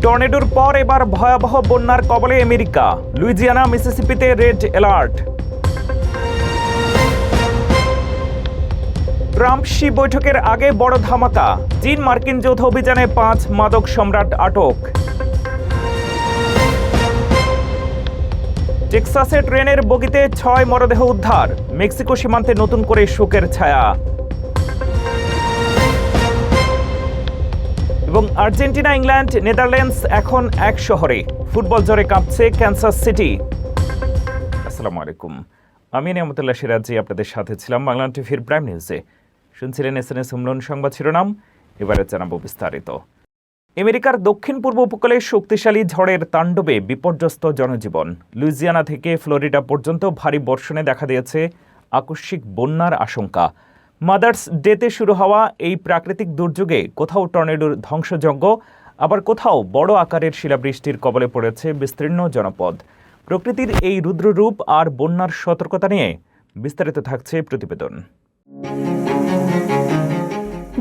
টর্নেডোর পর এবার ভয়াবহ বন্যার কবলে আমেরিকা। লুইজিয়ানা, মিসিসিপিতে রেড অ্যালার্ট। ট্রাম্প শি বৈঠকের আগে বড় ধামাকা, চীন মার্কিন যৌথ অভিযানে 5 মাদক সম্রাট আটক। টেক্সাসে ট্রেনের বগিতে 6 মরদেহ উদ্ধার, মেক্সিকো সীমান্তে নতুন করে শোকের ছায়া। এবং আর্জেন্টিনা, ইংল্যান্ড, নেদারল্যান্ডস এখন এক শহরে। ফুটবল জ্বরে কাঁপছে ক্যানসাস সিটি। আসসালামু আলাইকুম, আমি নিয়ামতুল্লাহ সিরাজি আপনাদের সাথে ছিলাম বাংলা টিভির প্রাইম নিউজে। শুনছিলেন এসএনএস হুমলন সংবাদ শিরোনাম, এবারে জানাবো বিস্তারিত। আমেরিকার দক্ষিণ পূর্ব উপকূলে শক্তিশালী ঝড়ের তাণ্ডবে বিপর্যস্ত জনজীবন। লুইজিয়ানা থেকে ফ্লোরিডা পর্যন্ত ভারী বর্ষণে দেখা দিয়েছে আকস্মিক বন্যার আশঙ্কা। মাদার্স ডেতে শুরু হওয়া এই প্রাকৃতিক দুর্যোগে কোথাও টর্নেডোর ধ্বংসযজ্ঞ, আবার কোথাও বড় আকারের শিলাবৃষ্টির কবলে পড়েছে বিস্তীর্ণ জনপদ। প্রকৃতির এই রুদ্ররূপ আর বন্যার সতর্কতা নিয়ে বিস্তারিত থাকছে প্রতিবেদন।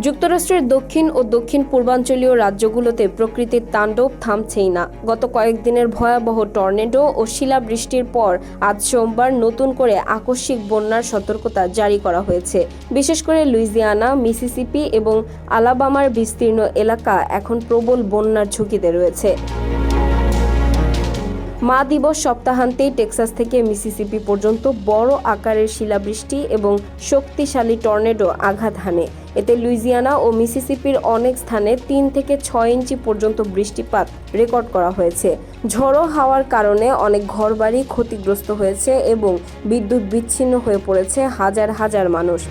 যুক্তরাষ্ট্রের দক্ষিণ ও দক্ষিণ পূর্বাঞ্চলীয় রাজ্যগুলোতে প্রকৃতির তাণ্ডব থামছেই না। গত কয়েকদিনের ভয়াবহ টর্নেডো ও শিলাবৃষ্টির পর আজ সোমবার নতুন করে আকস্মিক বন্যার সতর্কতা জারি করা হয়েছে। বিশেষ করে লুইজিয়ানা, মিসিসিপি এবং আলাবামার বিস্তীর্ণ এলাকা এখন প্রবল বন্যার ঝুঁকিতে রয়েছে। মা দিবস সপ্তাহান্তেই টেক্সাস থেকে মিসিসিপি পর্যন্ত বড় আকারের শিলাবৃষ্টি এবং শক্তিশালী টর্নেডো আঘাত হানে। এতে লুইজিয়ানা ও মিসিসিপির অনেক স্থানে 3 থেকে 6 ইঞ্চি পর্যন্ত বৃষ্টিপাত রেকর্ড করা হয়েছে। ঝড়ো হাওয়ার কারণে অনেক ঘরবাড়ি ক্ষতিগ্রস্ত হয়েছে এবং বিদ্যুৎ বিচ্ছিন্ন হয়ে পড়েছে হাজার হাজার মানুষ।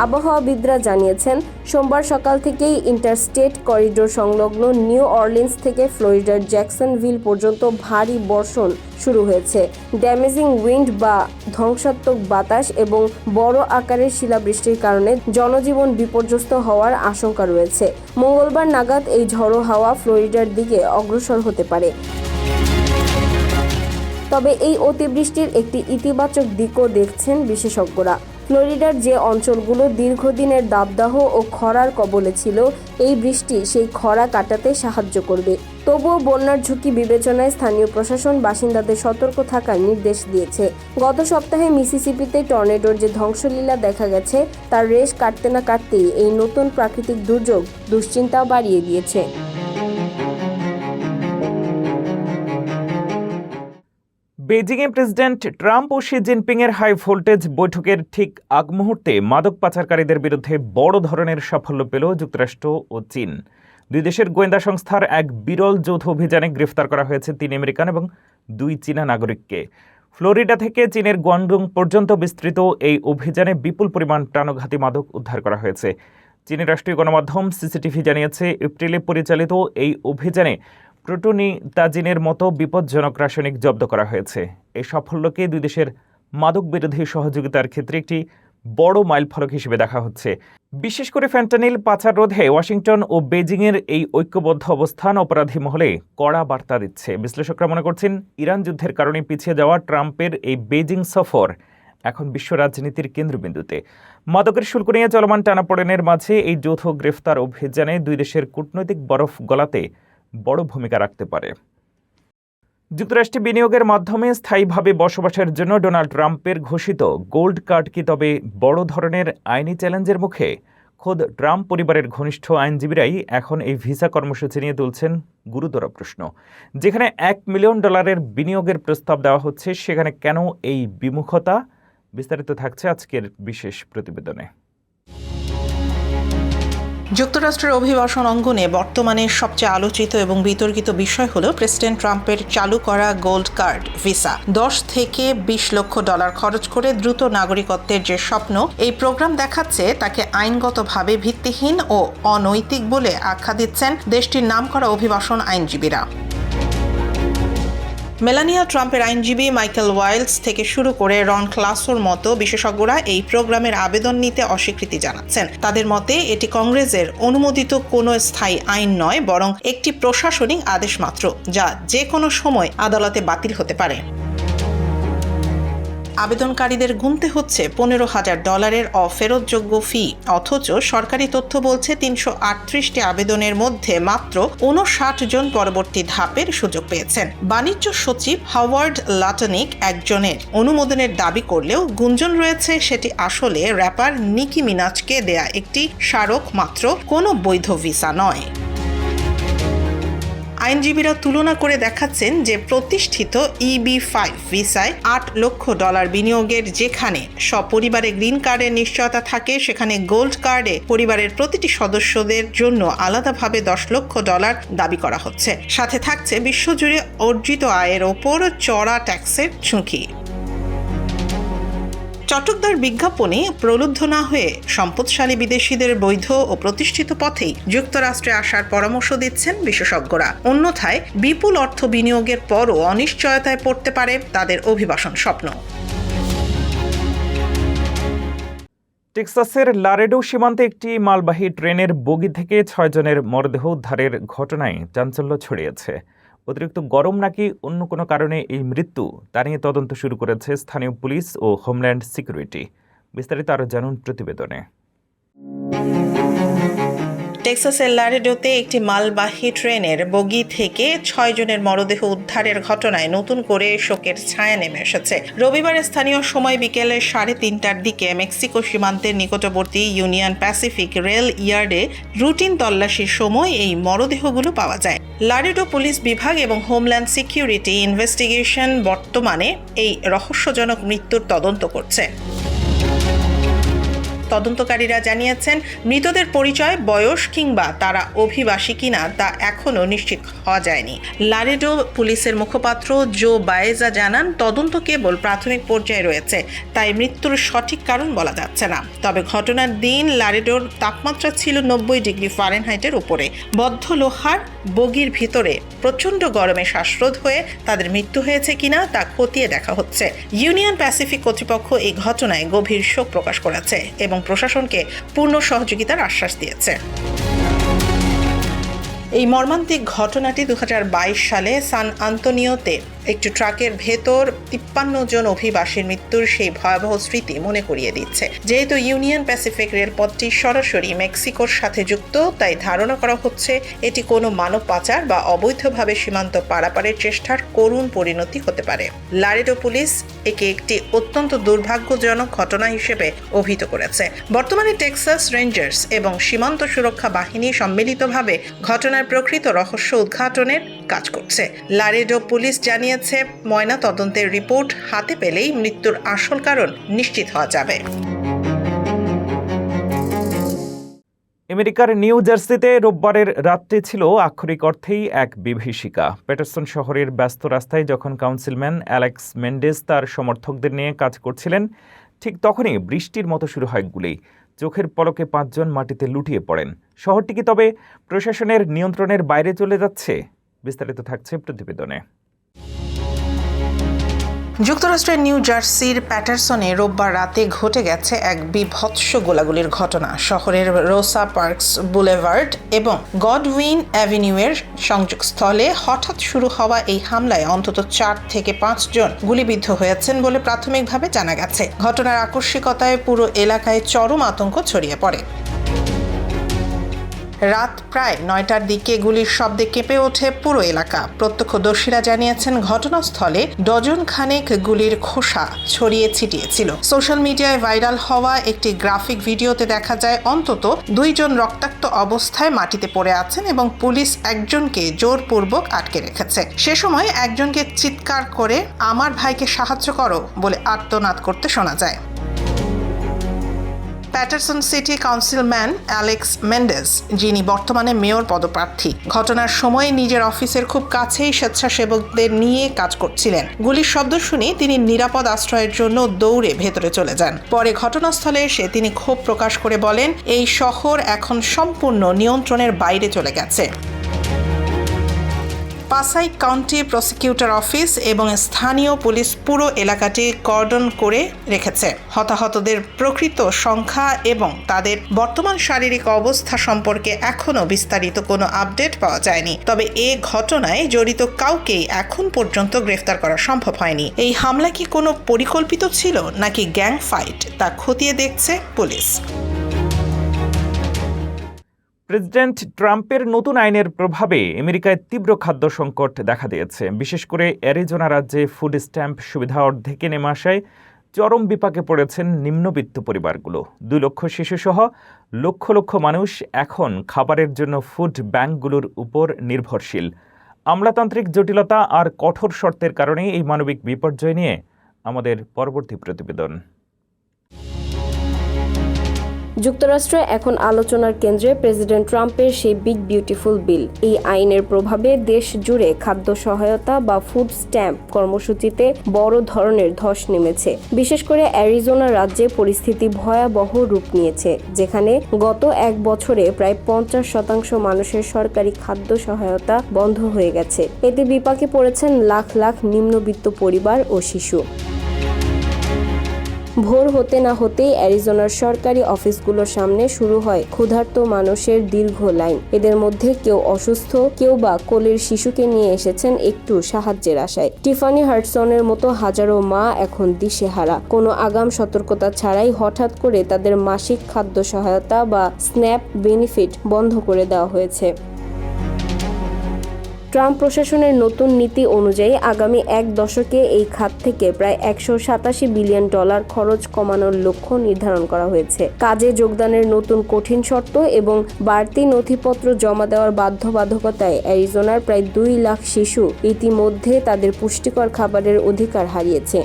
আবহাওয়াবিদরা জানিয়েছেন, সোমবার সকাল থেকেই ইন্টারস্টেট করিডোর সংলগ্ন নিউ অরলিন্স থেকে ফ্লোরিডার জ্যাকসনভিল পর্যন্ত ভারী বর্ষণ শুরু হয়েছে। ড্যামেজিং উইন্ড বা ধ্বংসাত্মক বাতাস এবং বড় আকারের শিলাবৃষ্টির কারণে জনজীবন বিপর্যস্ত হওয়ার আশঙ্কা রয়েছে। মঙ্গলবার নাগাদ এই ঝড়ো হাওয়া ফ্লোরিডার দিকে অগ্রসর হতে পারে। তবে এই অতিবৃষ্টির একটি ইতিবাচক দিকও দেখছেন বিশেষজ্ঞরা। ফ্লোরিডার যে অঞ্চলগুলো দীর্ঘদিনের দাবদাহ ও খরার কবলে ছিল, এই বৃষ্টি সেই খরা কাটাতে সাহায্য করবে। তবুও বন্যার ঝুঁকি বিবেচনায় স্থানীয় প্রশাসন বাসিন্দাদের সতর্ক থাকার নির্দেশ দিয়েছে। গত সপ্তাহে মিসিসিপিতে টর্নেডোর যে ধ্বংসলীলা দেখা গেছে, তার রেশ কাটতে না কাটতেই এই নতুন প্রাকৃতিক দুর্যোগ দুশ্চিন্তাও বাড়িয়ে দিয়েছে। বেজিংয়ে প্রেসিডেন্ট ট্রাম্প ও শি জিনপিংয়ের হাই ভোল্টেজ বৈঠকের ঠিক আগ মুহূর্তে মাদক পাচারকারীদের বিরুদ্ধে বড় ধরনের সাফল্য পেল যুক্তরাষ্ট্র ও চীন। দুই দেশের গোয়েন্দা সংস্থার এক বিরল যৌথ অভিযানে গ্রেফতার করা হয়েছে 3 আমেরিকান এবং 2 চীনা নাগরিককে। ফ্লোরিডা থেকে চীনের গুয়াংডং পর্যন্ত বিস্তৃত এই অভিযানে বিপুল পরিমাণ প্রাণঘাতী মাদক উদ্ধার করা হয়েছে। চীনের রাষ্ট্রীয় গণমাধ্যম সিসিটিভি জানিয়েছে, এপ্রিলে পরিচালিত এই অভিযানে প্রোটোনিতাজিনের মতো বিপজ্জনক রাসায়নিক জব্দ করা হয়েছে। এই সাফল্যকে দুই দেশের মাদক বিরোধী সহযোগিতার ক্ষেত্রে একটি বড় মাইলফলক হিসেবে দেখা হচ্ছে। বিশেষ করে ফ্যান্টানিল পাচার রোধে ওয়াশিংটন ও বেজিংয়ের এই ঐক্যবদ্ধ অবস্থান অপরাধী মহলে কড়া বার্তা দিচ্ছে। বিশ্লেষকরা মনে করছেন, ইরান যুদ্ধের কারণে পিছিয়ে যাওয়া ট্রাম্পের এই বেজিং সফর এখন বিশ্ব রাজনীতির কেন্দ্রবিন্দুতে। মাদকের শুল্ক নিয়ে চলমান টানাপোড়েনের মাঝে এই যৌথ গ্রেফতার অভিযানে দুই দেশের কূটনৈতিক বরফ গলাতে বড় ভূমিকা রাখতে পারে। যুক্তরাষ্ট্রে বিনিয়োগের মাধ্যমে স্থায়ীভাবে বসবাসের জন্য ডোনাল্ড ট্রাম্পের ঘোষিত গোল্ড কার্ড কি তবে বড় ধরনের আইনি চ্যালেঞ্জের মুখে? খোদ ট্রাম্প পরিবারের ঘনিষ্ঠ আইনজীবীরাই এখন এই ভিসা কর্মসূচি নিয়ে তুলছেন গুরুতর প্রশ্ন। যেখানে $1 মিলিয়ন বিনিয়োগের প্রস্তাব দেওয়া হচ্ছে, সেখানে কেন এই বিমুখতা? বিস্তারিত থাকছে আজকের বিশেষ প্রতিবেদনে। যুক্তরাষ্ট্রের অভিবাসন অঙ্গনে বর্তমানে সবচেয়ে আলোচিত এবং বিতর্কিত বিষয় হল প্রেসিডেন্ট ট্রাম্পের চালু করা গোল্ড কার্ড ভিসা। $10 থেকে $20 লক্ষ খরচ করে দ্রুত নাগরিকত্বের যে স্বপ্ন এই প্রোগ্রাম দেখাচ্ছে, তাকে আইনগতভাবে ভিত্তিহীন ও অনৈতিক বলে আখ্যা দিচ্ছেন দেশটির নামকরা অভিবাসন আইনজীবীরা। মেলানিয়া ট্রাম্পের আইনজীবী মাইকেল ওয়াইলস থেকে শুরু করে রন ক্লাসোর মতো বিশেষজ্ঞরা এই প্রোগ্রামের আবেদন নিতে অস্বীকৃতি জানাচ্ছেন। তাদের মতে এটি কংগ্রেসের অনুমোদিত কোনো স্থায়ী আইন নয়, বরং একটি প্রশাসনিক আদেশ মাত্র, যা যে কোনো সময় আদালতে বাতিল হতে পারে। আবেদনকারীদের গুনতে হচ্ছে $15,000 অফেরতযোগ্য ফি। অথচ সরকারি তথ্য বলছে 338টি আবেদনের মধ্যে মাত্র 59 জন পরবর্তী ধাপের সুযোগ পেয়েছেন। বাণিজ্য সচিব হাওয়ার্ড লাটনিক একজনের অনুমোদনের দাবি করলেও গুঞ্জন রয়েছে সেটি আসলে র্যাপার নিকি মিনাজকে দেয়া একটি স্মারক মাত্র, কোনো বৈধ ভিসা নয়। আইনজীবীরা তুলনা করে দেখাচ্ছেন যে প্রতিষ্ঠিত EB-5 ভিসায় $8 লক্ষ বিনিয়োগের যেখানে সপরিবারে গ্রিন কার্ডের নিশ্চয়তা থাকে, সেখানে গোল্ড কার্ডে পরিবারের প্রতিটি সদস্যদের জন্য আলাদাভাবে $10 লক্ষ দাবি করা হচ্ছে। সাথে থাকছে বিশ্বজুড়ে অর্জিত আয়ের ওপর চড়া ট্যাক্সের ঝুঁকি। চটকদার বিজ্ঞাপনে প্রলুব্ধ না হয়ে সম্পদশালী বিদেশিদের বৈধ ও প্রতিষ্ঠিত পথেই যুক্তরাষ্ট্রে আসার পরামর্শ দিচ্ছেন বিশেষজ্ঞরা। অন্যথায় বিপুল অর্থ বিনিয়োগের পরও অনিশ্চয়তায় পড়তে পারে তাদের অভিবাসন স্বপ্ন। টেক্সাসের লারেডো সীমান্তে একটি মালবাহী ট্রেনের বগি থেকে 6 জনের মরদেহ উদ্ধারের ঘটনায় চাঞ্চল্য ছড়িয়েছে। অতিরিক্ত গরম নাকি অন্য কোনো কারণে এই মৃত্যু, তা নিয়ে তদন্ত শুরু করেছে স্থানীয় পুলিশ ও হোমল্যান্ড সিকিউরিটি। বিস্তারিত আরও জানুন প্রতিবেদনে। টেক্সাসের লারেডোতে একটি মালবাহী ট্রেনের বগি থেকে 6 জনের মরদেহ উদ্ধারের ঘটনায় নতুন করে শোকের ছায়া নেমে এসেছে। রবিবার স্থানীয় সময় বিকেলে 3:30টার দিকে মেক্সিকো সীমান্তের নিকটবর্তী ইউনিয়ন প্যাসিফিক রেল ইয়ার্ডে রুটিন তল্লাশির সময় এই মরদেহগুলো পাওয়া যায়। লারেডো পুলিশ বিভাগ এবং হোমল্যান্ড সিকিউরিটি ইনভেস্টিগেশন বর্তমানে এই রহস্যজনক মৃত্যুর তদন্ত করছে। তদন্তকারীরা জানিয়েছেন, মৃতদের পরিচয়, বয়স কিংবা তারা অভিবাসী কিনা তা এখনও নিশ্চিত হওয়া যায়নি। লারেডো পুলিশের মুখপাত্র জো বায়েজা জানান, তদন্ত কেবল প্রাথমিক পর্যায়ে রয়েছে, তাই মৃত্যুর সঠিক কারণ বলা যাচ্ছে না। তবে ঘটনার দিন লারেডোর তাপমাত্রা ছিল 90 ডিগ্রি ফারেনহাইটের উপরে। বদ্ধ লোহার বগির ভিতরে প্রচণ্ড গরমে শ্বাসরোধ হয়ে তাদের মৃত্যু হয়েছে কিনা তা খতিয়ে দেখা হচ্ছে। ইউনিয়ন প্যাসিফিক কর্তৃপক্ষ এই ঘটনায় গভীর শোক প্রকাশ করেছে এবং প্রশাসনকে পূর্ণ সহযোগিতার আশ্বাস দিয়েছে। এই মর্মান্তিক ঘটনাটি 2022 সালে সান আন্তোনিওতে একটি ট্রাকের ভেতর 53 জন অভিবাসীর মৃত্যুর সেই ভয়াবহ স্মৃতি মনে করিয়ে দিচ্ছে। যেহেতু ইউনিয়ন প্যাসিফিক রেলপথটি সরাসরি মেক্সিকোর সাথে যুক্ত, তাই ধারণা করা হচ্ছে এটি কোনো মানব পাচার বা অবৈধভাবে সীমান্ত পারাপারের চেষ্টার করুণ পরিণতি হতে পারে। লারেডো পুলিশ একে একটি অত্যন্ত দুর্ভাগ্যজনক ঘটনা হিসেবে অভিহিত করেছে। বর্তমানে টেক্সাস রেঞ্জার্স এবং সীমান্ত সুরক্ষা বাহিনী সম্মিলিতভাবে ঘটনার প্রকৃত রহস্য উদ্ঘাটনের কাজ করছে। লারেডো পুলিশ জানিয়েছে, ময়না তদন্তের রিপোর্ট হাতে পেলেই মৃত্যুর আসল কারণ নিশ্চিত হওয়া যাবে। আমেরিকার নিউ জার্সিতে রোববারের রাত্রি ছিল আক্ষরিক অর্থেই এক বিভীষিকা। প্যাটারসন শহরের ব্যস্ত রাস্তায় যখন কাউন্সিলম্যান অ্যালেক্স মেন্ডেস তার সমর্থকদের নিয়ে কাজ করছিলেন, ঠিক তখনই বৃষ্টির মতো শুরু হয় গুলি। চোখের পলকে 5 জন মাটিতে লুটিয়ে পড়েন। শহরটি কি তবে প্রশাসনের নিয়ন্ত্রণের বাইরে চলে যাচ্ছে? বিস্তারিত থাকছে প্রতিবেদনে। যুক্তরাষ্ট্রের নিউ জার্সির প্যাটারসনে রোববার রাতে ঘটে গেছে এক বীভৎস গোলাগুলির ঘটনা। শহরের রোসা পার্কস বুলেভার্ড এবং গডউইন অ্যাভিনিউয়ের সংযোগস্থলে হঠাৎ শুরু হওয়া এই হামলায় অন্তত 4 থেকে 5 জন গুলিবিদ্ধ হয়েছেন বলে প্রাথমিকভাবে জানা গেছে। ঘটনার আকস্মিকতায় পুরো এলাকায় চরম আতঙ্ক ছড়িয়ে পড়ে। রাত প্রায় 9টার দিকে গুলির শব্দে কেঁপে ওঠে পুরো এলাকা। প্রত্যক্ষদর্শীরা জানিয়েছেন, ঘটনাস্থলে ডজন খানেক গুলির খোসা ছড়িয়ে ছিটিয়েছিল। সোশ্যাল মিডিয়ায় ভাইরাল হওয়া একটি গ্রাফিক ভিডিওতে দেখা যায় অন্তত 2 জন রক্তাক্ত অবস্থায় মাটিতে পড়ে আছেন এবং পুলিশ একজনকে জোরপূর্বক আটকে রেখেছে। সে সময় একজনকে চিৎকার করে আমার ভাইকে সাহায্য করো বলে আর্তনাদ করতে শোনা যায়। Paterson city councilman Alex Mendes, যিনি বর্তমানে মেয়র পদপ্রার্থী, ঘটনার সময় নিজের অফিসের খুব কাছেই স্বেচ্ছাসেবকদের নিয়ে কাজ করছিলেন। গুলির শব্দ শুনে তিনি নিরাপদ আশ্রয়ের জন্য দৌড়ে ভেতরে চলে যান। পরে ঘটনাস্থলে এসে তিনি ক্ষোভ প্রকাশ করে বলেন, এই শহর এখন সম্পূর্ণ নিয়ন্ত্রণের বাইরে চলে গেছে। পাসাই কাউন্টি প্রসিকিউটর অফিস এবং স্থানীয় পুলিশ পুরো এলাকাটি কর্ডন করে রেখেছে। হতাহতদের প্রকৃত সংখ্যা এবং তাদের বর্তমান শারীরিক অবস্থা সম্পর্কে এখনও বিস্তারিত কোনো আপডেট পাওয়া যায়নি। তবে এ ঘটনায় জড়িত কাউকেই এখন পর্যন্ত গ্রেফতার করা সম্ভব হয়নি। এই হামলা কি কোনো পরিকল্পিত ছিল নাকি গ্যাং ফাইট, তা খতিয়ে দেখছে পুলিশ। প্রেসিডেন্ট ট্রাম্পের নতুন আইনের প্রভাবে আমেরিকায় তীব্র খাদ্য সংকট দেখা দিয়েছে। বিশেষ করে অ্যারিজোনা রাজ্যে ফুড স্ট্যাম্প সুবিধা অর্ধেকে নেমে আসায় চরম বিপাকে পড়েছেন নিম্নবিত্ত পরিবারগুলো। 2 লক্ষ শিশুসহ লক্ষ লক্ষ মানুষ এখন খাবারের জন্য ফুড ব্যাংকগুলোর উপর নির্ভরশীল। আমলাতান্ত্রিক জটিলতা আর কঠোর শর্তের কারণে এই মানবিক বিপর্যয় নিয়ে আমাদের পরবর্তী প্রতিবেদন। যুক্তরাষ্ট্রে এখন আলোচনার কেন্দ্রে প্রেসিডেন্ট ট্রাম্পের সেই বিগ বিউটিফুল বিল। এই আইনের প্রভাবে দেশ জুড়ে খাদ্য সহায়তা বা ফুড স্ট্যাম্প কর্মসূচিতে বড় ধরনের ধস নেমেছে। বিশেষ করে অ্যারিজোনা রাজ্যে পরিস্থিতি ভয়াবহ রূপ নিয়েছে, যেখানে গত 1 বছরে প্রায় 50% মানুষের সরকারি খাদ্য সহায়তা বন্ধ হয়ে গেছে। এতে বিপাকে পড়েছেন লাখ লাখ নিম্নবিত্ত পরিবার ও শিশু। ভোর হতে না হতেই অ্যারিজোনার সরকারি অফিসগুলোর সামনে শুরু হয় ক্ষুধার্ত মানুষের দীর্ঘ লাইন। এদের মধ্যে কেউ অসুস্থ, কেউ বা কোলের শিশুকে নিয়ে এসেছেন একটু সাহায্যের আশায়। টিফানি হাডসনের মতো হাজারো মা এখন দিশেহারা। কোনো আগাম সতর্কতা ছাড়াই হঠাৎ করে তাদের মাসিক খাদ্য সহায়তা বা স্ন্যাপ বেনিফিট বন্ধ করে দেওয়া হয়েছে। ট্রাম্প প্রশাসনের নতুন নীতি অনুযায়ী আগামী 1 দশকে এই খাত থেকে প্রায় $187 বিলিয়ন খরচ কমানোর লক্ষ্য নির্ধারণ করা হয়েছে। কাজে যোগদানের নতুন কঠিন শর্ত এবং বাড়তি নথিপত্র জমা দেওয়ার বাধ্যবাধকতায় অ্যারিজোনার প্রায় 2 লাখ শিশু ইতিমধ্যে তাদের পুষ্টিকর খাবারের অধিকার হারিয়েছে।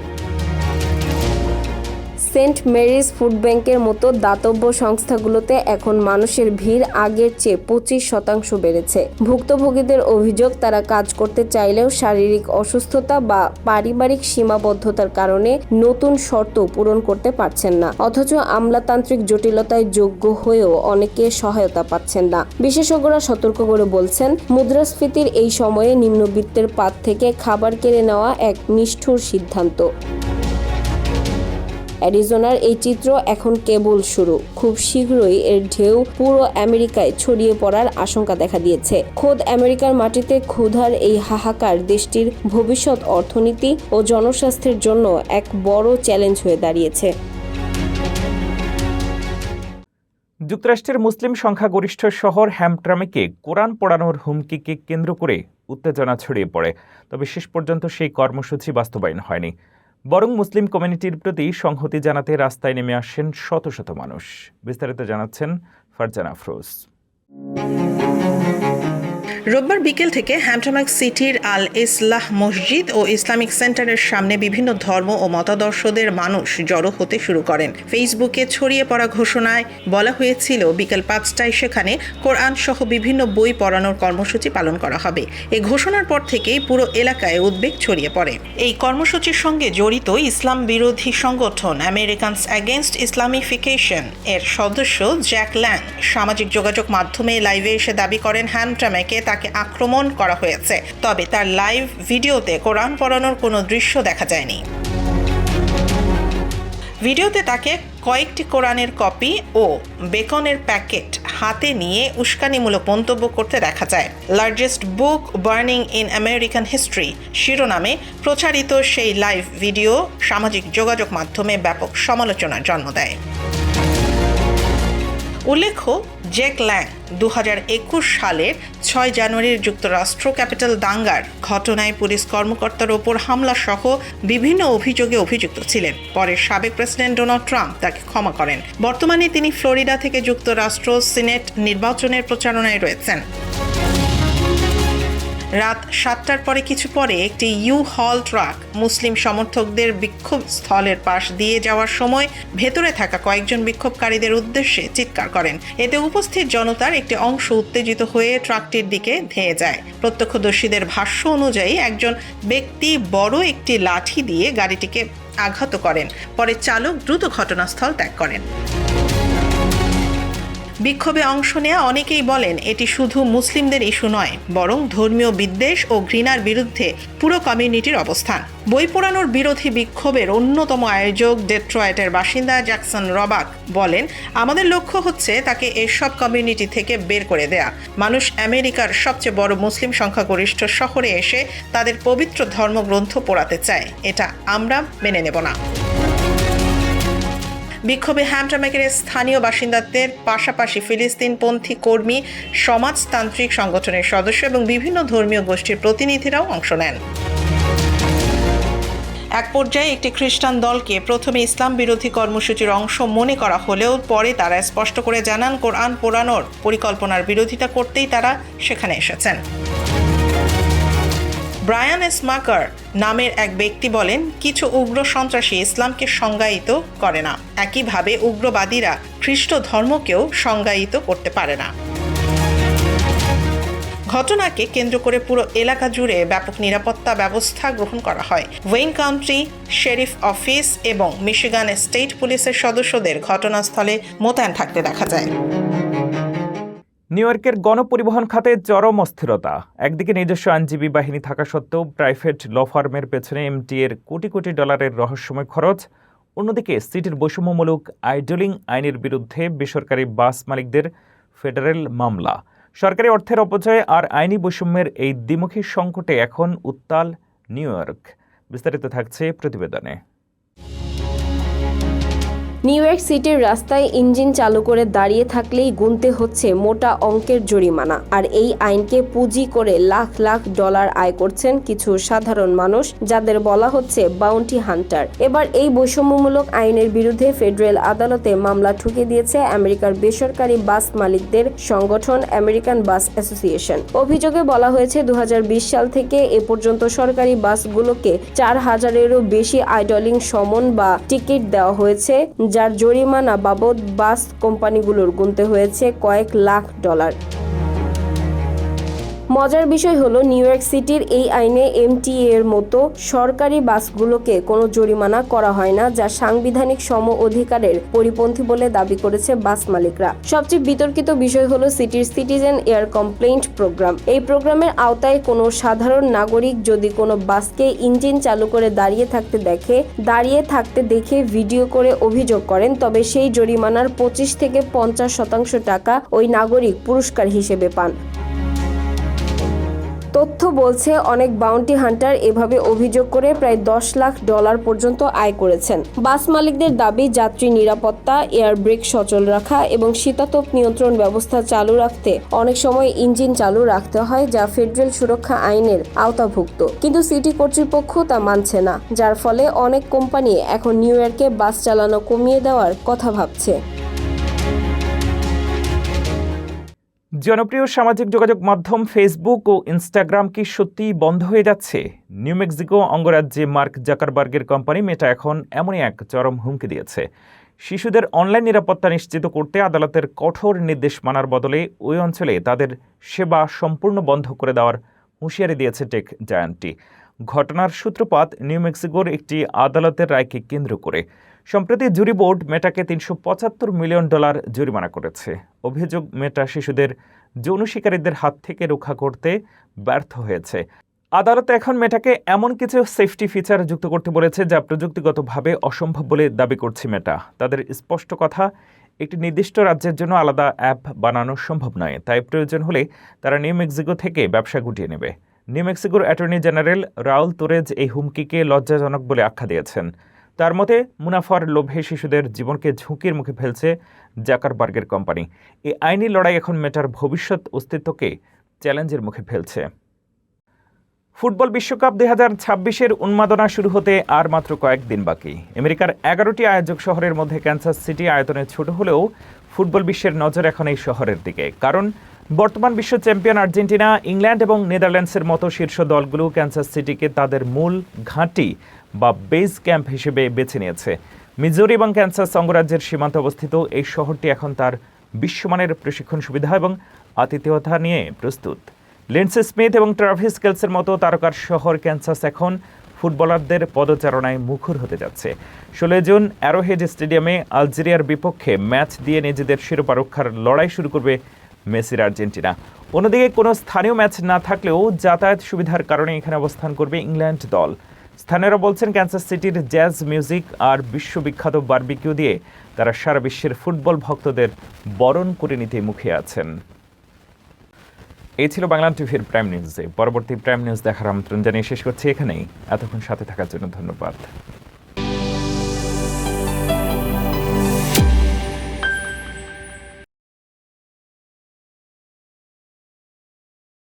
সেন্ট মেরিজ ফুড ব্যাংকের মতো দাতব্য সংস্থাগুলোতে এখন মানুষের ভিড় আগের চেয়ে 25% বেড়েছে। ভুক্তভোগীদের অভিযোগ, তারা কাজ করতে চাইলেও শারীরিক অসুস্থতা বা পারিবারিক সীমাবদ্ধতার কারণে নতুন শর্ত পূরণ করতে পারছেন না। অথচ আমলাতান্ত্রিক জটিলতায় যোগ্য হয়েও অনেকে সহায়তা পাচ্ছেন না। বিশেষজ্ঞরা সতর্ক করে বলছেন, মুদ্রাস্ফীতির এই সময়ে নিম্নবিত্তের পাত থেকে খাবার কেড়ে নেওয়া এক নিষ্ঠুর সিদ্ধান্ত। অ্যারিজোনার এই চিত্র এখন কেবল শুরু। খুব শীঘ্রই এর ঢেউ পুরো আমেরিকায় ছড়িয়ে পড়ার আশঙ্কা দেখা দিয়েছে। খোদ আমেরিকার মাটিতে ক্ষুধার এই হাহাকার দেশটির ভবিষ্যৎ অর্থনীতি ও জনস্বাস্থ্যের জন্য এক বড় চ্যালেঞ্জ হয়ে দাঁড়িয়েছে। যুক্তরাষ্ট্রের মুসলিম সংখ্যাগরিষ্ঠ শহর হ্যামট্রামেকে কোরআন পড়ানোর হুমকিকে কেন্দ্র করে উত্তেজনা ছড়িয়ে পড়ে। তবে শেষ পর্যন্ত সেই কর্মসূচি বাস্তবায়ন হয়নি। বরং মুসলিম কমিউনিটির প্রতি সংহতি জানাতে রাস্তায় নেমে আসেন শত শত মানুষ। বিস্তারিত জানাচ্ছেন ফারজানা আফরোজ। রোববার বিকেল থেকে হ্যামট্রামেক সিটির আল ইসলাহ মসজিদ ও ইসলামিক সেন্টারের সামনে বিভিন্ন ধর্ম ও মতাদর্শদের মানুষ জড়ো হতে শুরু করেন। ফেসবুকে ছড়িয়ে পড়া ঘোষণায় বলা হয়েছিল বিকেল 5টায় সেখানে কোরআন সহ বিভিন্ন বই পড়ানোর কর্মসূচি পালন করা হবে। এই ঘোষণার পর থেকেই পুরো এলাকায় উদ্বেগ ছড়িয়ে পড়ে। এই কর্মসূচির সঙ্গে জড়িত ইসলাম বিরোধী সংগঠন আমেরিকানস এগেইনস্ট ইসলামিফিকেশন এর সদস্য জ্যাক ল্যাং সামাজিক যোগাযোগ মাধ্যমে লাইভে এসে দাবি করেন হ্যামট্রামেকে তাকে আক্রমণ করা হয়েছে। তবে তার লাইভ ভিডিওতে কোরআন পড়ানোর কোনো দৃশ্য দেখা যায়নি। ভিডিওতে তাকে কয়েকটি কোরআনের কপি ও বেকনের প্যাকেট হাতে নিয়ে উস্কানিমূলক মন্তব্য করতে দেখা যায়। Largest book burning in American history শিরোনামে প্রচারিত সেই লাইভ ভিডিও সামাজিক যোগাযোগ মাধ্যমে ব্যাপক সমালোচনার জন্ম দেয়। উল্লেখ্য, জ্যাক ল্যাং 2021 সালের 6 জানুয়ারির যুক্তরাষ্ট্র ক্যাপিটাল দাঙ্গার ঘটনায় পুলিশ কর্মকর্তার ওপর হামলা সহ বিভিন্ন অভিযোগে অভিযুক্ত ছিলেন। পরে সাবেক প্রেসিডেন্ট ডোনাল্ড ট্রাম্প তাকে ক্ষমা করেন। বর্তমানে তিনি ফ্লোরিডা থেকে যুক্তরাষ্ট্র সিনেট নির্বাচনের প্রচারণায় রয়েছেন। রাত 7টার পরে কিছু পরে একটি ইউ-হল ট্রাক মুসলিম সমর্থকদের বিক্ষোভ স্থলের পাশ দিয়ে যাওয়ার সময় ভেতরে থাকা কয়েকজন বিক্ষোভকারীদের উদ্দেশ্যে চিৎকার করেন। এতে উপস্থিত জনতার একটি অংশ উত্তেজিত হয়ে ট্রাকটির দিকে ধেয়ে যায়। প্রত্যক্ষদর্শীদের ভাষ্য অনুযায়ী একজন ব্যক্তি বড় একটি লাঠি দিয়ে গাড়িটিকে আঘাত করেন। পরে চালক দ্রুত ঘটনাস্থল ত্যাগ করেন। বিক্ষোভে অংশ নেওয়া অনেকেই বলেন এটি শুধু মুসলিমদের ইস্যু নয়, বরং ধর্মীয় বিদ্বেষ ও ঘৃণার বিরুদ্ধে পুরো কমিউনিটির অবস্থান। বই পোড়ানোর বিরোধী বিক্ষোভের অন্যতম আয়োজক ডেট্রয়েটের বাসিন্দা জ্যাকসন রবাক বলেন, আমাদের লক্ষ্য হচ্ছে তাকে এসব কমিউনিটি থেকে বের করে দেয়া। মানুষ আমেরিকার সবচেয়ে বড় মুসলিম সংখ্যাগরিষ্ঠ শহরে এসে তাদের পবিত্র ধর্মগ্রন্থ পোড়াতে চায়, এটা আমরা মেনে নেব না। বিক্ষোভে হ্যাম্পটন স্থানীয় বাসিন্দাদের পাশাপাশি ফিলিস্তিনপন্থী কর্মী, সমাজতান্ত্রিক সংগঠনের সদস্য এবং বিভিন্ন ধর্মীয় গোষ্ঠীর প্রতিনিধিরাও অংশ নেন। এক পর্যায়ে একটি খ্রিস্টান দলকে প্রথমে ইসলাম বিরোধী কর্মসূচির অংশ মনে করা হলেও পরে তারা স্পষ্ট করে জানান কোরআন পোড়ানোর পরিকল্পনার বিরোধিতা করতেই তারা সেখানে এসেছেন। ব্রায়ান স্মাকার নামের এক ব্যক্তি বলেন, কিছু উগ্র সন্ত্রাসী ইসলামকে সংজ্ঞায়িত করে না, একইভাবে উগ্রবাদীরা খ্রিস্ট ধর্মকেও সংজ্ঞায়িত করতে পারে না। ঘটনাকে কেন্দ্র করে পুরো এলাকা জুড়ে ব্যাপক নিরাপত্তা ব্যবস্থা গ্রহণ করা হয়। ওয়েইন কাউন্টি শেরিফ অফিস এবং মিশিগান স্টেট পুলিশের সদস্যদের ঘটনাস্থলে মোতায়েন থাকতে দেখা যায়। নিউ ইয়র্কের গণপরিবহন খাতে চরম অস্থিরতা। একদিকে নিজস্ব আইনজীবী বাহিনী থাকা সত্ত্বেও প্রাইভেট ল ফার্মের পেছনে এমটি এর কোটি কোটি ডলারের রহস্যময় খরচ, অন্যদিকে সিটির বৈষম্যমূলক আইডলিং আইনের বিরুদ্ধে বেসরকারি বাস মালিকদের ফেডারেল মামলা। সরকারি অর্থের অপচয় আর আইনি বৈষম্যের এই দ্বিমুখী সংকটে এখন উত্তাল নিউ ইয়র্ক। বিস্তারিত থাকছে প্রতিবেদনে। নিউ ইয়র্ক সিটির রাস্তায় ইঞ্জিন চালু করে দাঁড়িয়ে থাকলেই গুনতে হচ্ছে মোটা অঙ্কের জরিমানা। আর এই আইনকে পুঁজি করে লাখ লাখ ডলার আয় করছেন কিছু সাধারণ মানুষ, যাদের বলা হচ্ছে বাউন্টি হান্টার। এবার এই বৈষম্যমূলক আইনের বিরুদ্ধে ফেডারেল আদালতে মামলা ঠুকে দিয়েছে আমেরিকার বেসরকারি বাস মালিকদের সংগঠন আমেরিকান বাস অ্যাসোসিয়েশন। অভিযোগে বলা হয়েছে 2020 সাল থেকে এ পর্যন্ত সরকারি বাসগুলোকে 4000-এরও বেশি আইডলিং সমন বা টিকিট দেওয়া হয়েছে, যার জরিমানা বাবদ বাস কোম্পানিগুলোর গুনতে হয়েছে কয়েক লাখ ডলার। মজার বিষয় হলো, নিউ ইয়র্ক সিটির এই আইনে এমটিএ এর মতো সরকারি বাসগুলোকে কোনো জরিমানা করা হয় না, যা সাংবিধানিক সম অধিকারের পরিপন্থী বলে দাবি করেছে বাস মালিকরা। সবচেয়ে বিতর্কিত বিষয় হলো সিটির সিটিজেন এয়ার কমপ্লেইন্ট প্রোগ্রাম। এই প্রোগ্রামের আওতায় কোনো সাধারণ নাগরিক যদি কোনো বাসকে ইঞ্জিন চালু করে দাঁড়িয়ে থাকতে দেখে ভিডিও করে অভিযোগ করেন, তবে সেই জরিমানার 25 থেকে 50% টাকা ওই নাগরিক পুরস্কার হিসেবে পান। তথ্য বলছে অনেক বাউন্টি হান্টার এভাবে অভিযোগ করে প্রায় 10 লাখ ডলার পর্যন্ত আয় করেছেন। বাস মালিকদের দাবি, যাত্রী নিরাপত্তা, এয়ার ব্রেক সচল রাখা এবং শীতাতপ নিয়ন্ত্রণ ব্যবস্থা চালু রাখতে অনেক সময় ইঞ্জিন চালু রাখতে হয়, যা ফেডারেল সুরক্ষা আইনের আওতাভুক্ত। কিন্তু সিটি কর্তৃপক্ষ তা মানছে না, যার ফলে অনেক কোম্পানি এখন নিউ ইয়র্কে বাস চালানো কমিয়ে দেওয়ার কথা ভাবছে। জনপ্রিয় সামাজিক যোগাযোগ মাধ্যম ফেসবুক ও ইনস্টাগ্রাম কি সত্যিই বন্ধ হয়ে যাচ্ছে? নিউ মেক্সিকো অঙ্গরাজ্যে মার্ক জাকারবার্গের কোম্পানি মেটা এখন এমনই এক চরম হুমকি দিয়েছে। শিশুদের অনলাইন নিরাপত্তা নিশ্চিত করতে আদালতের কঠোর নির্দেশ মানার বদলে ওই অঞ্চলে তাদের সেবা সম্পূর্ণ বন্ধ করে দেওয়ার হুঁশিয়ারি দিয়েছে টেক জায়ান্টটি। ঘটনার সূত্রপাত নিউ মেক্সিকোর একটি আদালতের রায়কে কেন্দ্র করে। সম্প্রতি জুরি বোর্ড মেটাকে $375 মিলিয়ন জরিমানা করেছে। অভিযোগ, মেটা শিশুদের যৌন শিকারীদের হাত থেকে রক্ষা করতে ব্যর্থ হয়েছে। আদালত এখন মেটাকে এমন কিছু সেফটি ফিচার যুক্ত করতে বলেছে যা প্রযুক্তিগতভাবে অসম্ভব বলে দাবি করছে মেটা। তাদের স্পষ্ট কথা, একটি নির্দিষ্ট রাজ্যের জন্য আলাদা অ্যাপ বানানো সম্ভব নয়, তাই প্রয়োজন হলে তারা নিউ মেক্সিকো থেকে ব্যবসা গুটিয়ে নেবে। নিউ মেক্সিকোর অ্যাটর্নি জেনারেল রাউল তোরেজ এই হুমকিকে লজ্জাজনক বলে আখ্যা দিয়েছেন। তার মতে, মুনাফার লোভে শিশুদের জীবনকে ঝুঁকির মুখে ফেলছে জাকারবার্গের কোম্পানি। এই আইনি লড়াই এখন মেটার ভবিষ্যৎ অস্তিত্বকে চ্যালেঞ্জের মুখে ফেলছে। ফুটবল বিশ্বকাপ 2026-এর উন্মাদনা শুরু হতে আর মাত্র কয়েকদিন বাকি। আমেরিকার 11টি আয়োজক শহরের মধ্যে ক্যানসাস সিটি আয়তনে ছোট হলেও ফুটবল বিশ্বের নজর এখন এই শহরের দিকে। কারণ বর্তমান বিশ্ব চ্যাম্পিয়ন আর্জেন্টিনা, ইংল্যান্ড এবং নেদারল্যান্ডসের মতো শীর্ষ দলগুলো ক্যানসাস সিটিকে তাদের মূল ঘাঁটি বা বেস ক্যাম্প হিসেবে বেছে নিয়েছে। মিজোরি এবং ক্যানসাস অঙ্গরাজ্যের সীমান্তে অবস্থিত এই শহরটি এখন তার বিশ্বমানের প্রশিক্ষণ সুবিধা এবং আতিথেয়তা নিয়ে প্রস্তুত। লিন্ডসে স্মিথ এবং ট্রাভিস কেলসের মতো তারকার শহর ক্যানসাস এখন ফুটবলারদের পদচারণায় মুখর হতে যাচ্ছে। 16 জুন অ্যারোহেড স্টেডিয়ামে আলজেরিয়ার বিপক্ষে ম্যাচ দিয়ে নিজেদের শিরোপা রক্ষার লড়াই শুরু করবে মেসির আর্জেন্টিনা। অন্যদিকে কোনো স্থানীয় ম্যাচ না থাকলেও যাতায়াত সুবিধার কারণে এখানে অবস্থান করবে ইংল্যান্ড দল। স্থানীয়রা বলছেন, ক্যানসাস সিটির জ্যাজ মিউজিক আর বিশ্ববিখ্যাত বারবিকিউ দিয়ে তারা সারা বিশ্বের ফুটবল ভক্তদের বরণ করে নিতে মুখিয়ে আছেন। এই ছিল বাংলা টিভির প্রাইম নিউজে। পরবর্তী প্রাইম নিউজ দেখার আমন্ত্রণ জানিয়ে শেষ করছি এখানেই। এতক্ষণ সাথে থাকার জন্য ধন্যবাদ।